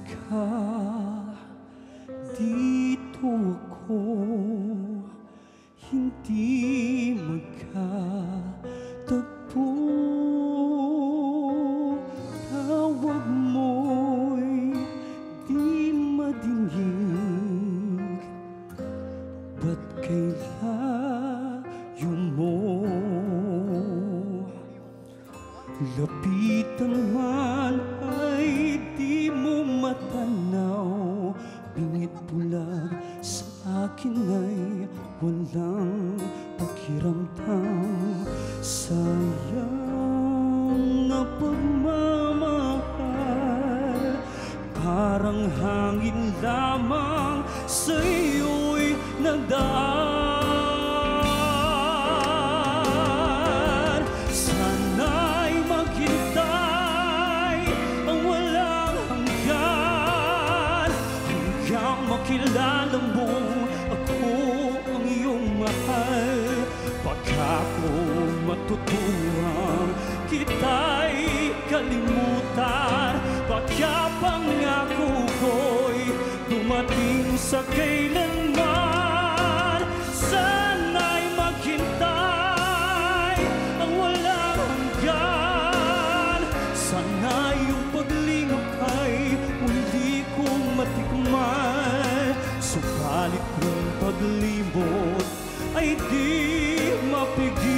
ka, dito ako, hindi magkatagpo. Tawag mo'y di madinig, ba't kay layo mo? Lapitan man ay di mo matanaw, bingit bulag sa akin ay walang pakiramdam. Sayang na pagmamahal, parang hangin lamang sa iyo'y nagdaan. Makilala mo ako ang iyong mahal, pagkako matutuwang kita'y kalimutan. Pagka pangako ko'y dumating sa kailanman, sana'y maghintay ang walang hanggan. Sana iyong paglingap ay hindi ko matikman, subalit kung paglimot ay di mapigil.